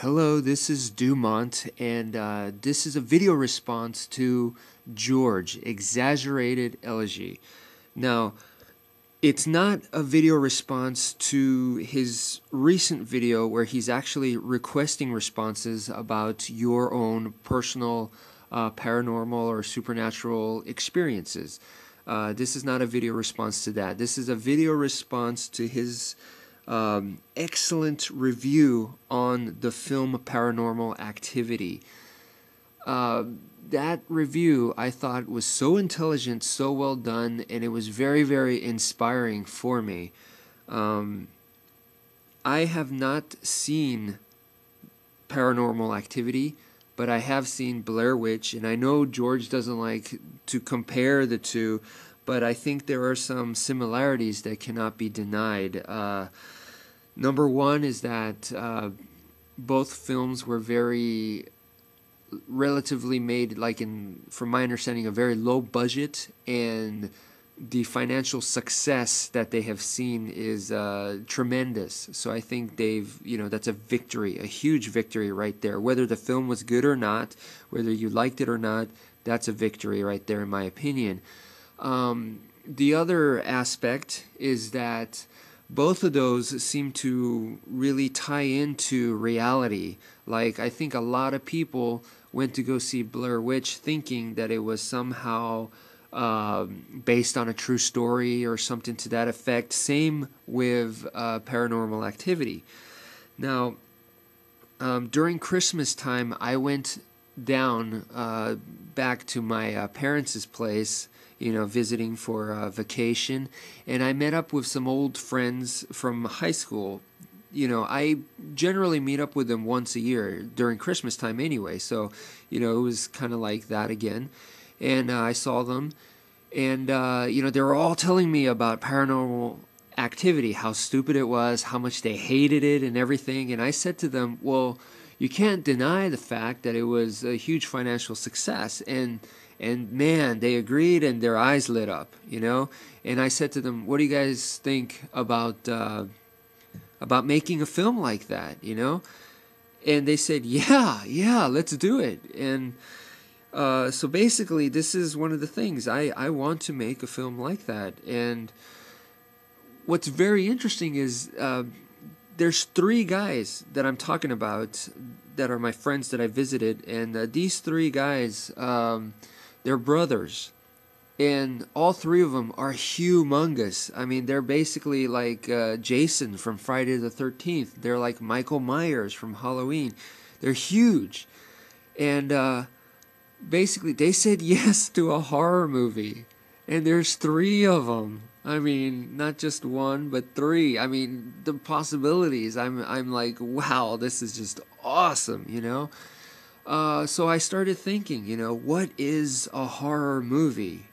Hello, this is Dumont, and this is a video response to George Exaggerated Elegy. Now, it's not a video response to his recent video where he's actually requesting responses about your own personal paranormal or supernatural experiences. This is not a video response to that. This is a video response to his excellent review on the film Paranormal Activity. That review I thought was so intelligent, so well done, and it was very, very inspiring for me. I have not seen Paranormal Activity, but I have seen Blair Witch, and I know George doesn't like to compare the two, but I think there are some similarities that cannot be denied. Number one is that both films were very relatively made, like from my understanding, a very low budget, and the financial success that they have seen is tremendous. So I think that's a victory, a huge victory right there. Whether the film was good or not, whether you liked it or not, that's a victory right there in my opinion. The other aspect is that both of those seem to really tie into reality. Like, I think a lot of people went to go see Blair Witch thinking that it was somehow based on a true story or something to that effect. Same with Paranormal Activity. Now, during Christmas time, I went down back to my parents' place, visiting for a vacation, and I met up with some old friends from high school. I generally meet up with them once a year during Christmas time anyway, so, it was kind of like that again. And I saw them, and, they were all telling me about Paranormal Activity, how stupid it was, how much they hated it and everything, and I said to them, well, you can't deny the fact that it was a huge financial success, and man, they agreed and their eyes lit up, And I said to them, what do you guys think about making a film like that, And they said, yeah, let's do it. And so basically, this is one of the things. I want to make a film like that. And what's very interesting is there's three guys that I'm talking about that are my friends that I visited. And these three guys, they're brothers, and all three of them are humongous. I mean, they're basically like Jason from Friday the 13th. They're like Michael Myers from Halloween. They're huge. And basically, they said yes to a horror movie. And there's three of them. I mean, not just one, but three. I mean, the possibilities. I'm like, wow, this is just awesome, So I started thinking, what is a horror movie?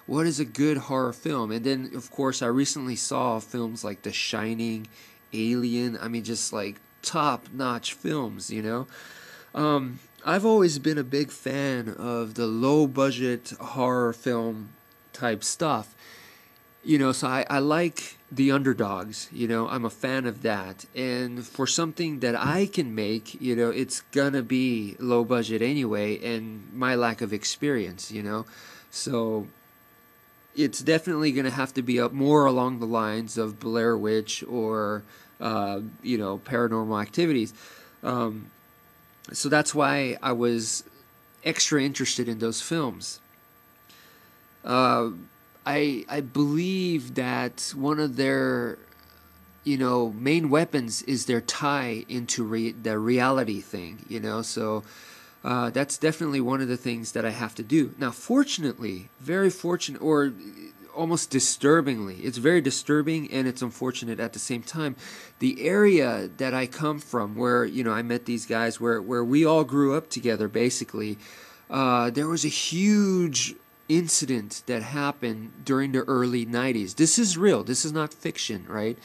What is a good horror film? And then, of course, I recently saw films like The Shining, Alien. I mean, just like top-notch films, I've always been a big fan of the low-budget horror film type stuff. So I like the underdogs, I'm a fan of that. And for something that I can make, it's gonna be low budget anyway, and my lack of experience, So it's definitely gonna have to be up more along the lines of Blair Witch or, Paranormal Activities. So that's why I was extra interested in those films. I believe that one of their, main weapons is their tie into the reality thing, So that's definitely one of the things that I have to do. Now, fortunately, very fortunate, or almost disturbingly, it's very disturbing and it's unfortunate at the same time. The area that I come from, where, I met these guys, where we all grew up together, basically, there was a huge incident that happened during the early 90s. This is real. This is not fiction, right?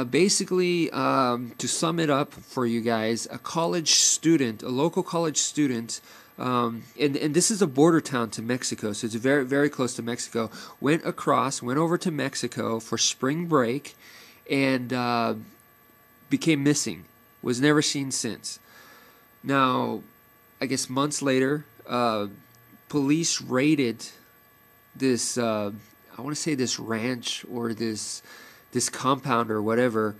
Basically, to sum it up for you guys, a local college student, and this is a border town to Mexico, so it's very, very close to Mexico, went over to Mexico for spring break, and became missing. was never seen since. Now, I guess months later, police raided this, I want to say this ranch or this compound or whatever,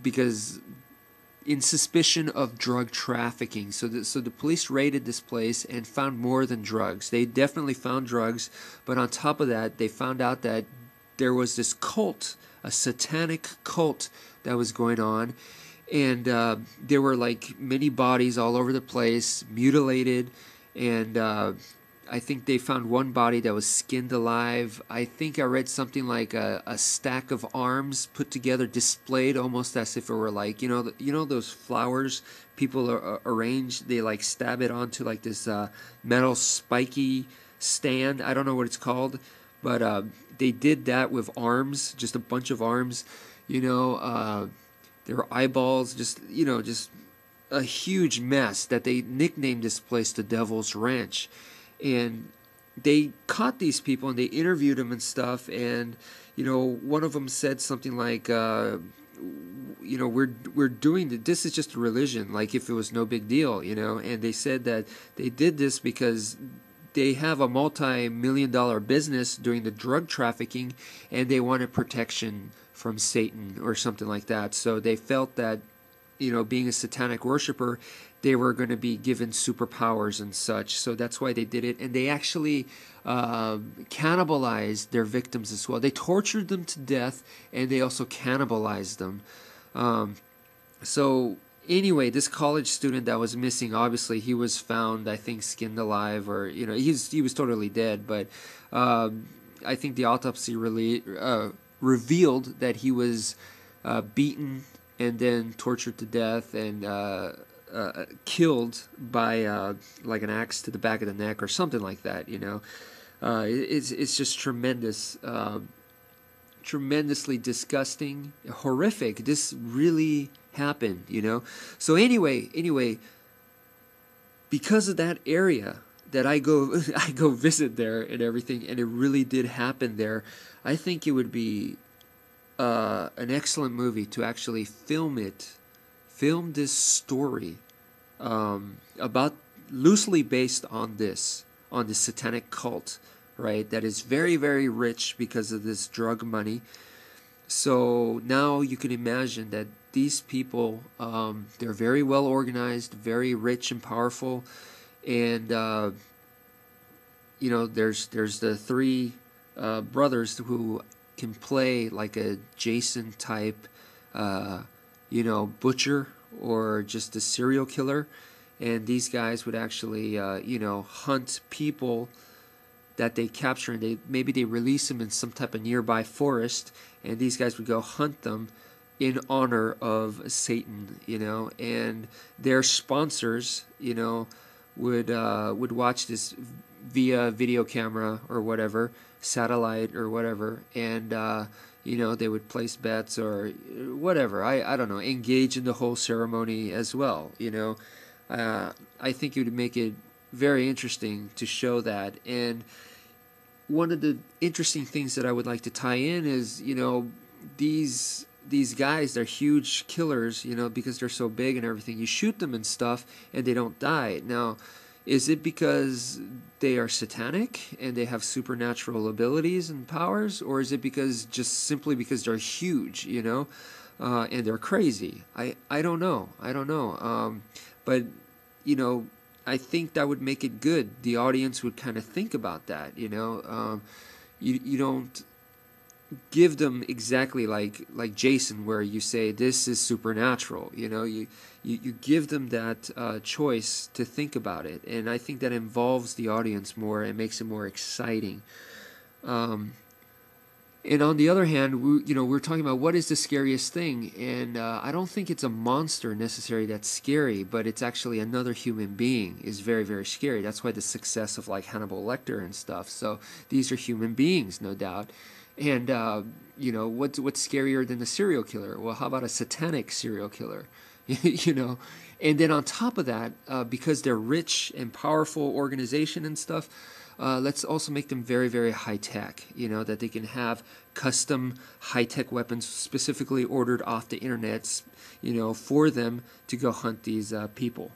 because in suspicion of drug trafficking. So the police raided this place and found more than drugs. They definitely found drugs, but on top of that, they found out that there was this cult, a satanic cult that was going on, and there were like many bodies all over the place, mutilated, and I think they found one body that was skinned alive. I think I read something like a stack of arms put together, displayed almost as if it were like, you know those flowers people arrange. They like stab it onto like this metal spiky stand. I don't know what it's called, but they did that with arms, just a bunch of arms. There were eyeballs, just a huge mess that they nicknamed this place the Devil's Ranch. And they caught these people and they interviewed them and stuff. And, one of them said something like, we're doing this is just a religion, like if it was no big deal, And they said that they did this because they have a multi-million-dollar business doing the drug trafficking, and they wanted protection from Satan or something like that. So they felt that, being a satanic worshiper, they were going to be given superpowers and such. So that's why they did it. And they actually cannibalized their victims as well. They tortured them to death, and they also cannibalized them. So anyway, this college student that was missing, obviously he was found, I think, skinned alive, or he was totally dead. But I think the autopsy really revealed that he was beaten and then tortured to death and killed by like an axe to the back of the neck or something like that. It's just tremendous, tremendously disgusting, horrific. This really happened. So anyway, because of that area that I go visit there and everything, and it really did happen there, I think it would be an excellent movie to actually film this story about, loosely based on this satanic cult, right? That is very, very rich because of this drug money. So now you can imagine that these people, they're very well organized, very rich and powerful, and there's the three brothers who can play like a Jason type, butcher or just a serial killer, and these guys would actually, hunt people that they capture, and maybe they release them in some type of nearby forest, and these guys would go hunt them in honor of Satan, and their sponsors, would watch this via video camera or whatever, satellite or whatever, and they would place bets or whatever. I don't know, engage in the whole ceremony as well. I think it would make it very interesting to show that. And one of the interesting things that I would like to tie in is, these guys, they're huge killers, because they're so big and everything. You shoot them and stuff and they don't die. Now, is it because they are satanic and they have supernatural abilities and powers, or is it simply because they're huge, and they're crazy? I don't know. But I think that would make it good. The audience would kind of think about that. You don't give them exactly like Jason, where you say this is supernatural. You give them that choice to think about it, and I think that involves the audience more and makes it more exciting. And on the other hand, we're talking about what is the scariest thing, and I don't think it's a monster necessarily that's scary, but it's actually another human being is very, very scary. That's why the success of like Hannibal Lecter and stuff. So these are human beings, no doubt. And what's scarier than a serial killer? Well, how about a satanic serial killer? And then on top of that, because they're rich and powerful organization and stuff, let's also make them very, very high tech. That they can have custom high tech weapons specifically ordered off the internet, for them to go hunt these people.